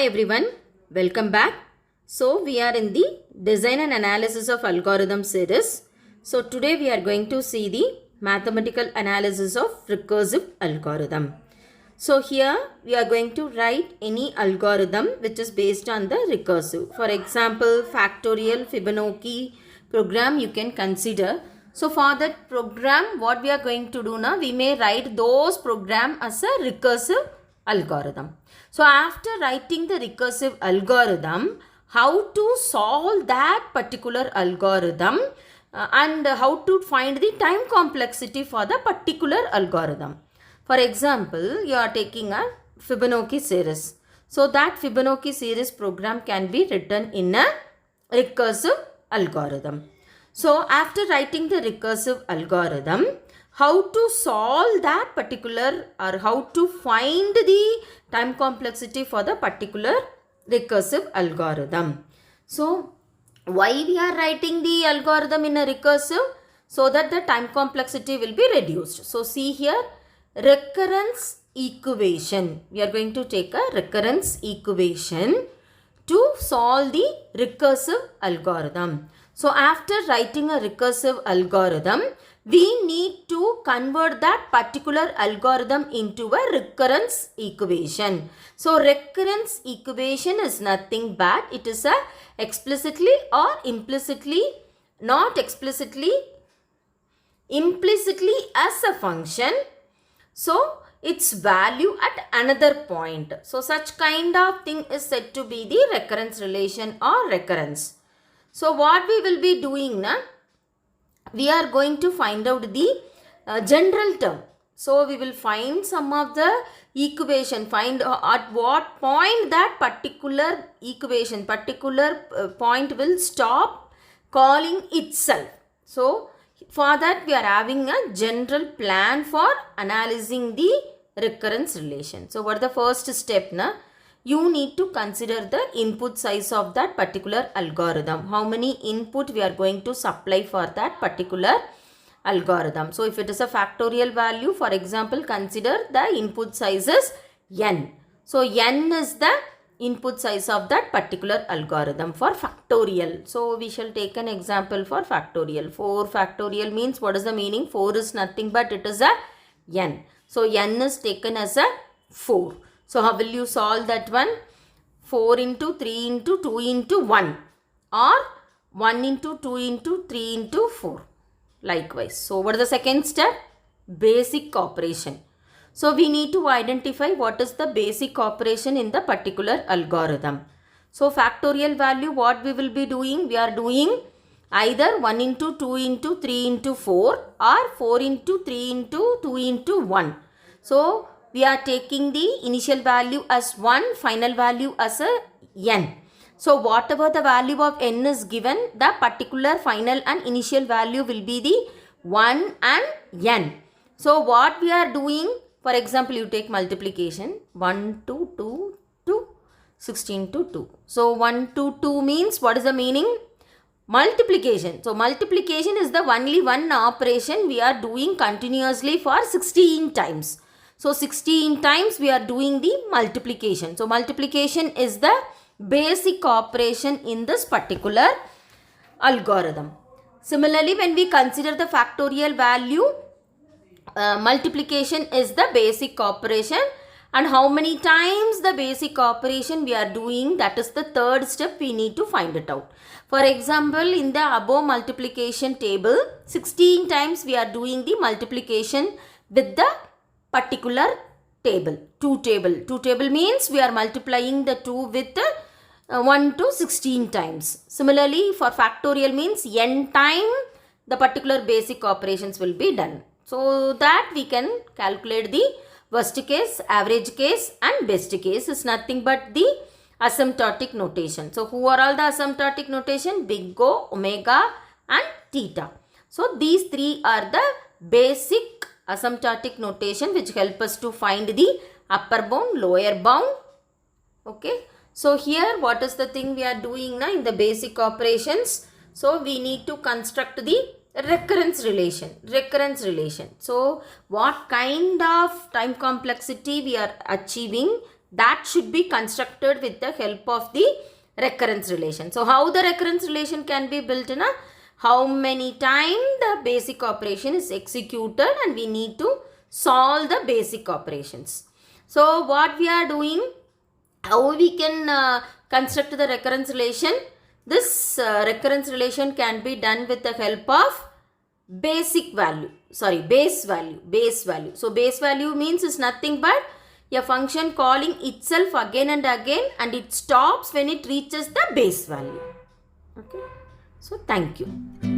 Hi everyone, welcome back. So we are in the design and analysis of algorithm series. So today we are going to see the mathematical analysis of recursive algorithm. So here we are going to write any algorithm which is based on the recursive. For example, factorial, Fibonacci program you can consider. So for that program, what we are going to do now, we may write those program as a recursive algorithm. So after writing the recursive algorithm, how to solve that particular algorithm and how to find the time complexity for the particular algorithm. For example, you are taking a Fibonacci series. So that Fibonacci series program can be written in a recursive algorithm. So after writing the recursive algorithm, how to solve that particular or how to find the time complexity for the particular recursive algorithm. So why we are writing the algorithm in a recursive? So that the time complexity will be reduced. So see here, recurrence equation. We are going to take a recurrence equation to solve the recursive algorithm. So after writing a recursive algorithm, we need to convert that particular algorithm into a recurrence equation. So recurrence equation is nothing but it is a explicitly or implicitly, not explicitly, implicitly as a function. So its value at another point. So such kind of thing is said to be the recurrence relation or recurrence. So what we will be doing now, we are going to find out the general term. So we will find some of the equation, find at what point that particular equation, point will stop calling itself. So for that we are having a general plan for analyzing the recurrence relation. So what is the first step now? You need to consider the input size of that particular algorithm. How many input we are going to supply for that particular algorithm. So if it is a factorial value, for example, consider the input size is n. So n is the input size of that particular algorithm for factorial. So we shall take an example for factorial. 4 factorial means what is the meaning? 4 is nothing but it is a n. So n is taken as a 4. So how will you solve that one? 4 into 3 into 2 into 1 or 1 into 2 into 3 into 4. Likewise. So what is the second step? Basic operation. So we need to identify what is the basic operation in the particular algorithm. So factorial value, what we will be doing? We are doing either 1 into 2 into 3 into 4 or 4 into 3 into 2 into 1. So we are taking the initial value as 1, final value as a n. So whatever the value of n is given, the particular final and initial value will be the 1 and n. So what we are doing, for example, you take multiplication 1 to 2 to 16 to 2. So 1 to 2 means what is the meaning? Multiplication. So multiplication is the only one operation we are doing continuously for 16 times. So 16 times we are doing the multiplication. So multiplication is the basic operation in this particular algorithm. Similarly, when we consider the factorial value, multiplication is the basic operation, and how many times the basic operation we are doing, that is the third step we need to find it out. For example, in the above multiplication table, 16 times we are doing the multiplication with the particular table, 2 table. 2 table means we are multiplying the 2 with 1 to 16 times. Similarly, for factorial means n time the particular basic operations will be done. So that we can calculate the worst case, average case and best case is nothing but the asymptotic notation. So who are all the asymptotic notation? Big O, omega and theta. So these three are the basic asymptotic notation which help us to find the upper bound, lower bound. Okay. So here what is the thing we are doing now in the basic operations? So we need to construct the recurrence relation. So what kind of time complexity we are achieving? that should be constructed with the help of the recurrence relation. So how the recurrence relation can be built in a how many times the basic operation is executed and we need to solve the basic operations. So what we are doing, how we can construct the recurrence relation? This recurrence relation can be done with the help of base value. So base value means is nothing but a function calling itself again and again, and it stops when it reaches the base value. Okay. So thank you.